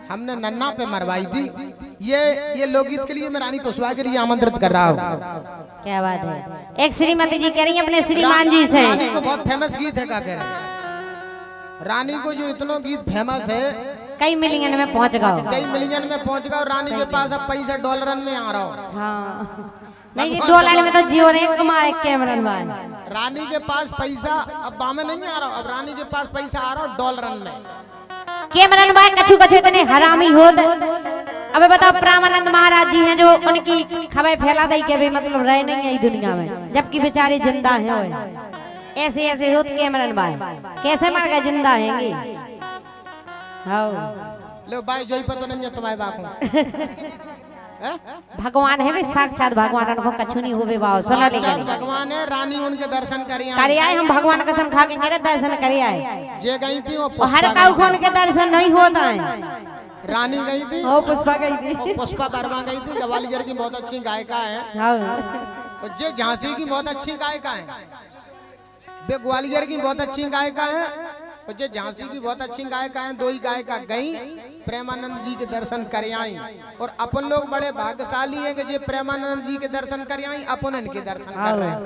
हमने नन्ना पे मरवाई थी। ये लोकगीत के लिए मैं रानी कुशवाहा के लिए आमंत्रित कर रहा हूँ। क्या बात है। एक श्रीमती जी कह रही है अपने श्रीमान जी से। रानी को बहुत फेमस गीत है, क्या कह रहे हैं? रानी को जो इतना गीत फेमस है, कई मिलियन में पहुंच गए, कई मिलियन में पहुंच गए। रानी के पास अब पैसा डॉलर में आ रहा हो। हाँ नहीं, डॉलर में तो जियो ने कमाए कैमरन भाई। रानी के पास पैसा अब बामे नहीं आ रहा, अब रानी के पास पैसा आ रहा डॉलर में। कैमरन भाई कछु कछु इतने हरामी होते। अब बताओ प्रेमानंद महाराज जी हैं जो उनकी खबर फैला दई के भी मतलब रहे नहीं है दुनिया में, जबकि बेचारे जिंदा हैं। ऐसे ऐसे होते कैमरन भाई, कैसे मर गए जिंदा हैंगे। हाँ लो भाई जोई पर तो नहीं है तुम्हारे बाप भगवान है भी साक्षात भगवान, उनको कछु नहीं होवे बाओ। सुनो लेकिन भगवान है, रानी उनके दर्शन करिए हम भगवान कसम खा के कह रहे दर्शन करिए आए। जे गई थी वो हर काऊ खोन के दर्शन नहीं होता है। रानी गई थी, ओ पुष्पा गई थी, पुष्पा वर्मा गई थी। ग्वालियर की बहुत अच्छी गायिका है। और जे झांसी की बहुत अच्छी गायिका है, वे ग्वालियर की बहुत अच्छी गायिका है। और जे झांसी की बहुत अच्छी गायिका है। दो ही गायिका गई प्रेमानंद जी के दर्शन कर आई। और अपन लोग बड़े भाग्यशाली हैं कि जे प्रेमानंद जी के दर्शन कर आई, अपन इनके दर्शन कर रहे हैं।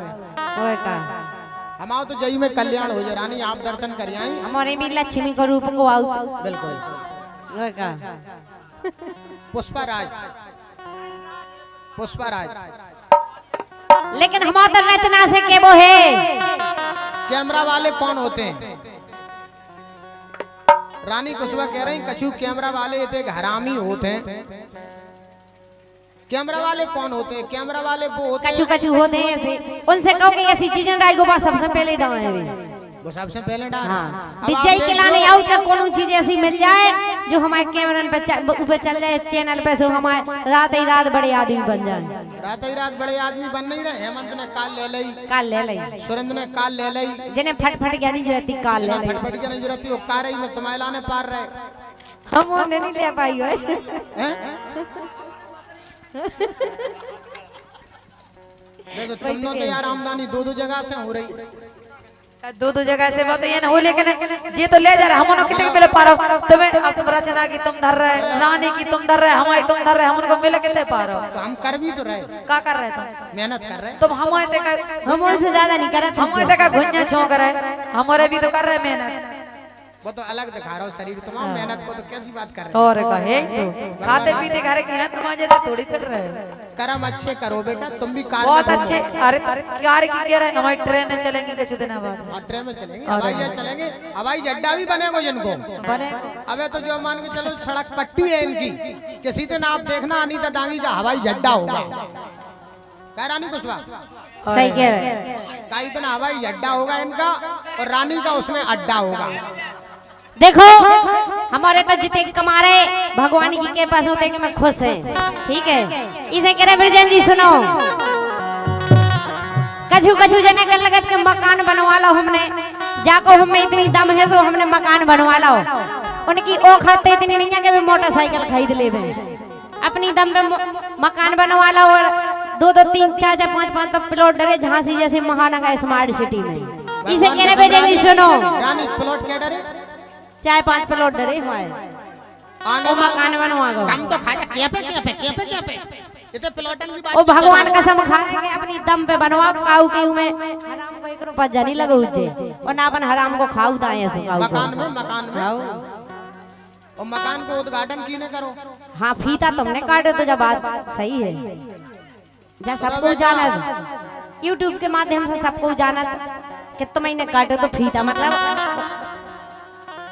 हमारा तो जई में कल्याण हो जाए। रानी आप दर्शन कर आई, हमारे भी लक्ष्मी का रूप को आओ। बिल्कुल पुष्पा राज, पुष्पा राज। लेकिन हमारा रचना से के वो है। कैमरा वाले कौन होते हैं? रानी कुशवाहा कह रही कछु कैमरा वाले एक हरामी होते हैं। कैमरा वाले कौन होते हैं? कैमरा वाले वो होते हैं, कछु कछु होते हैं ऐसे। उनसे कहो कि ऐसी चीजें डाई को सबसे पहले डाले वो सबसे पहले डाल। हाँ विजय के लाने आओ क्या कोनो चीज ऐसी मिल जाए जो हमारे कैमरन पे ऊपर चल जाए चैनल पे, सो हमारे रात ही रात बड़े आदमी बन जाए। रात ही रात बड़े आदमी बन नहीं रहे। हेमंत ने काल ले लई, काल ले लई, सुरेंद्र ने काल ले लई, जिन्हें फटफट ज्ञानी जो रहती काल ले लई, फटफट ज्ञानी जो रहती वो कारई में तुम्हारे लाने पार रहे। हम उन्हें नहीं ले पाई हो। देखो तुम तो यार आमदनी दो जगह से हो रही, दो जगह से बात ये ना हो। लेकिन ये तो ले जा रहे, हम उनको कितने मिले पा रहे हो तुम्हें? अब तुम रचना की तुम धर रहे, रानी की तुम धर रहे, हमारी तुम धर रहे, हम उनको मिले कितने पा रहे हो? तो हम कर भी तो रहे। क्या कर रहे थे? मेहनत कर रहे। तुम हमारे तक हम उनसे ज्यादा नहीं कर रहे, हमारे तक घुन्या छोंक रहे, हमारे भी तो कर रहे मेहनत। वो तो अलग दिखा रहा हो शरीर तुम्हारा, मेहनत को तो कैसी बात कर रहे और कहे खाते पीते घर की हैं तुम जैसे थोड़ी फिर रहे हो। कर्म अच्छे करो बेटा, तुम भी कार बहुत अच्छे। अरे कार की कह रहे हैं हमारी ट्रेन चलेंगी कुछ दिन बाद। ट्रेन में चलेंगे, हवाई जहाज चलेंगे, हवाई अड्डा भी बनेगा जिनको बने। अबे तो जो मान के चलो सड़क पट्टी है इनकी, किसी दिन आप देखना अनीता दांगी का हवाई अड्डा होगा। क्या रानी कुशवाहा सही कह रहे हैं। कई दिन हवाई अड्डा होगा इनका और रानी का उसमें अड्डा होगा। देखो हमारे तो जितने कमा रहे भगवान की कृपा से होते कि मैं खुश है। ठीक है, इसे कह रहे ब्रजेन जी सुनो, कछु कछु जने कर लगत के मकान बनवा लो हमने, जाको हमें इतनी दम है सो हमने मकान बनवा लो। उनकी औकात इतनी नहीं है कि मोटरसाइकिल खरीद ले दे, अपनी दम पे मकान बनवा लो। और दो दो तीन चार चार पाँच पाँच तो प्लॉट डरे झांसी जैसे महानगर स्मार्ट सिटी में। इसे कह रहे ब्रजेन जी सुनो, रानी प्लॉट क्या डरे? चाहे 5 प्लॉट डरे हमारे आने मकान बनवा गो। हम तो खाए क्या पे इतने प्लॉटन की बात। ओ भगवान कसम खा के अपनी दम पे बनवा काऊ के में हराम को 1 रुपया जानी लगो जे और ना अपन हराम को खाऊ दाए ऐसे काऊ मकान में और मकान को उद्घाटन कीने करो। हां फीता तुमने काटो तो जब बात सही है, जा सबको जानत YouTube के माध्यम से सबको जानत कि तुमने काटो तो फीता मतलब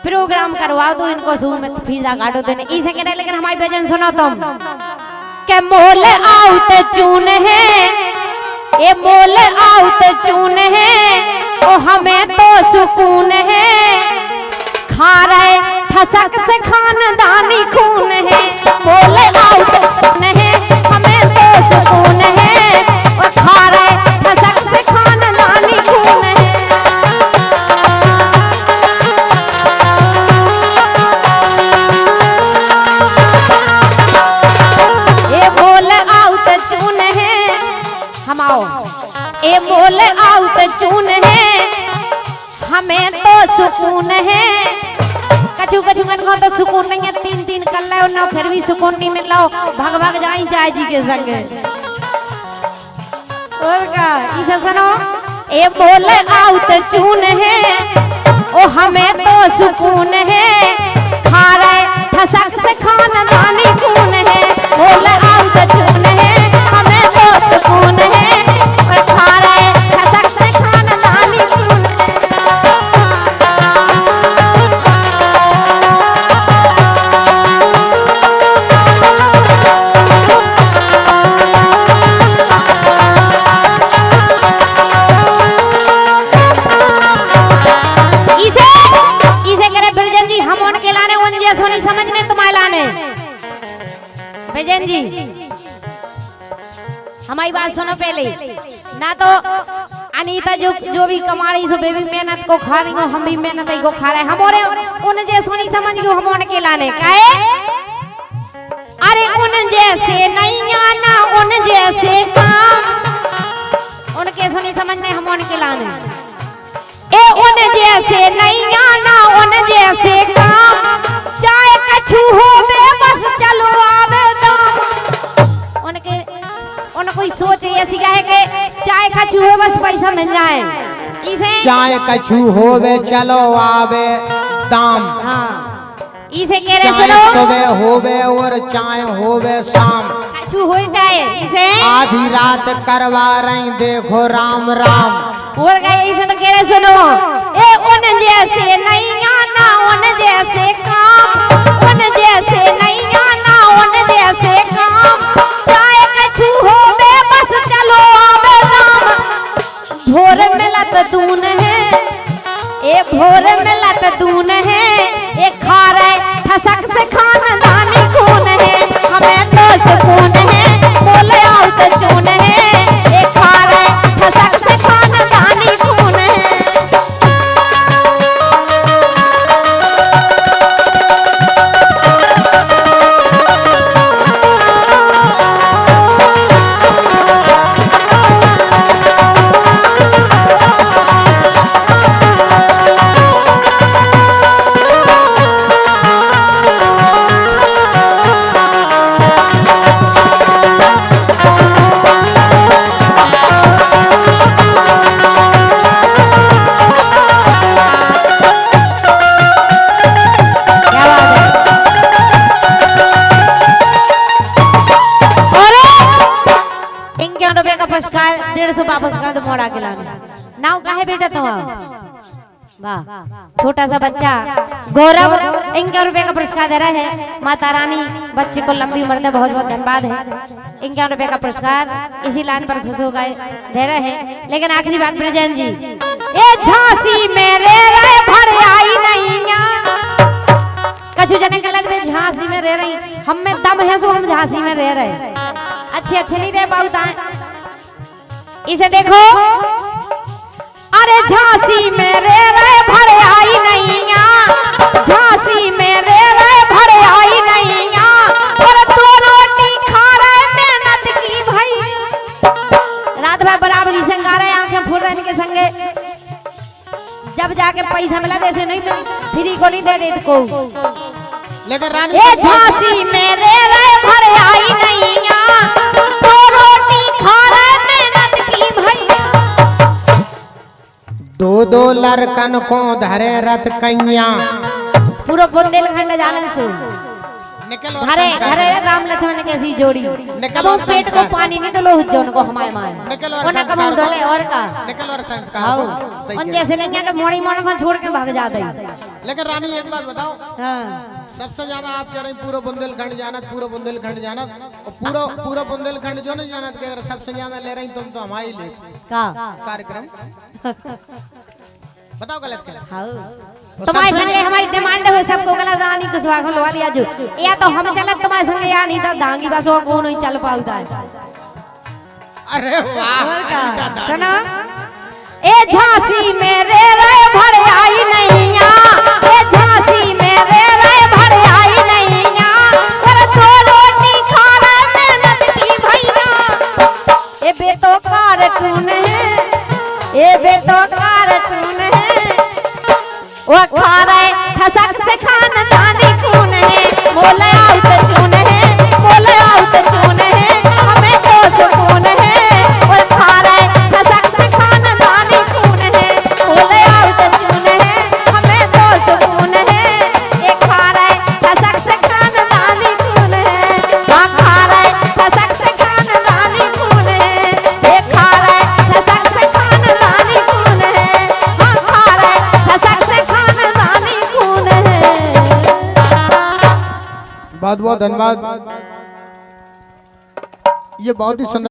प्रोग्राम करवा दो इनको शुरू में फीता काटो तो नहीं इसे कह रहे। लेकिन हमारी भजन सुनो तुम के मोल आउत चून है, ये मोल आउत चून है ओ हमें तो सुकून है, खा रहे ठसक से खानदानी खून है। मोल आउत चून है हमें तो सुकून है और खा रहे ठसक से खानदानी खून है। ए मोल आउत चून है हमें तो सुकून है। कछु कछु मन को तो सुकून नहीं है, 3 कर लो ना फिर भी सुकून नहीं मिल रहा, भाग भाग जाई चाय जी के संग। और का इसे सुनो, ए बोल आओ तो चून है ओ हमें तो सुकून है, खा रहे ठसक से खानदानी कौन है, बोल आओ तो चून है हमें तो सुकून है, और खा रहे ठसक से खानदानी कौन है। समझने तुम्हारे लाने भजन जी, हमारी बात सुनो पहले ना, तो अनीता जो भी कमा रही सो बेबी मेहनत को खा रही हो, हम भी मेहनत ही को खा रहे, हमारे उन जैसे नहीं समझ गयो हम उनके लाने काहे, अरे उन जैसे नहीं आना उन जैसे काम, उनके सुनी समझने हम उनके लाने, ए उन जैसे नहीं आना उन जैसे काम, चाहे कछु हो बस चलो आवे दाम, उनको सोच ऐसी है कि चाहे कछु हो बस पैसा मिल जाए, इसे चाहे कछु होवे चलो आवे दाम, हाँ इसे कह रहे चाहे सुनो, सुबह होवे और चाहे होवे शाम, कछु हो जाए इसे आधी रात करवा रही देखो राम राम, और गए इसे तो कह रहे सुनो, ए उन जैसे नहीं आना उन जैसे काम, उन जैसे नहीं आना उन जैसे काम, चाहे कछु हो बस चलो आवे राम, भोर मिलत दून है ए भोर मिलत दून है, ए खा रहे ठसक से खानदानी कौन है, हमें तो सुकून है, बोले आओ तो चून है, ए खा रहे ठसक से खानदानी कौन है। पुरस्कार 150 वापस कर दो मोड़ा के लाने, नाव काहे बेटा तुम, वाह छोटा सा बच्चा गौरव 51 रुपए का पुरस्कार दे रहा है, माता रानी बच्चे को लंबी उम्र दे, बहुत बहुत धन्यवाद है, 51 रुपए का पुरस्कार इसी लाइन पर खुश हो गए दे रहे हैं। लेकिन आखिरी बात ब्रजेन जी, ए झांसी में रह रहे भर आई नहीं, कछु जने गलत में झांसी में रह रही, हम में दम है सो हम झांसी में रह रहे, अच्छे नहीं रह पाते, इसे देखो, अरे झांसी में रह रहे भर आई नहीं, झांसी में रह रहे भर आई नहीं, और तो रोटी खा रहे मेहनत की भाई, रात भर बराबरी संग आ रहे, आंखें फूल रहे के संगे, जब जाके पैसा मिला जैसे नहीं मिल फ्री को नहीं दे रहे को, लेकिन रानी ये झांसी में रह रहे भर आई नहीं, तो रोटी खा रहे मेहनत की भैया, दो लड़कन को धरे रथ कैया, पूरा बुंदेलखंड जाने से घरे घरे राम लक्ष्मण कैसी जोड़ी, कबो पेट को पानी नहीं डलो हुज्जो उनको हमारे माए, उन्हें कबो डोले और का निकल और संस्कार, उन जैसे नहीं है कि मोड़ी मोड़ में छोड़ के भाग जाते हैं। लेकिन रानी एक बात बताओ, हाँ सबसे ज्यादा आप कह रहे हैं पूरा बुंदेलखंड जाना, पूरा बुंदेलखंड जाना, और पूरा बुंदेलखंड जो नहीं जाना, अगर सबसे ज्यादा ले रही तुम तो हमारी ले का कार्यक्रम बताओ गलत क्या, तुम्हारे संगे हमारी डिमांड है सबको गलत रानी को स्वागत लवा लिया जो, या तो हम चलत तुम्हारे संगे या नहीं तो धांगी बस वो कौन नहीं चल पाऊता है। अरे वाह सुनो, ए झांसी में रह रहे भर आई नहीं, ए झांसी में रह रहे भर आई नहीं, और तो रोटी खा रहे मेहनत की भैया, ए बेटो कार्टून है, ए बेटो कार्टून है, वो खा रहे ठसक से खाना आउट चून है, बोले आउट चून है, हमें तो सुकून है, और खा रहे खसक से खानदानी खून है, बोले आउट चून है, हमें तो सुकून है, ये खा रहे खसक से खानदानी खून है, हाँ खा रहे खसक से खानदानी खून है, ये खा रहे खसक से खानदानी खून है, हाँ खा रहे खसक से खानदानी खून है। बहुत बहुत धन्यवाद। ये बहुत ही सुंदर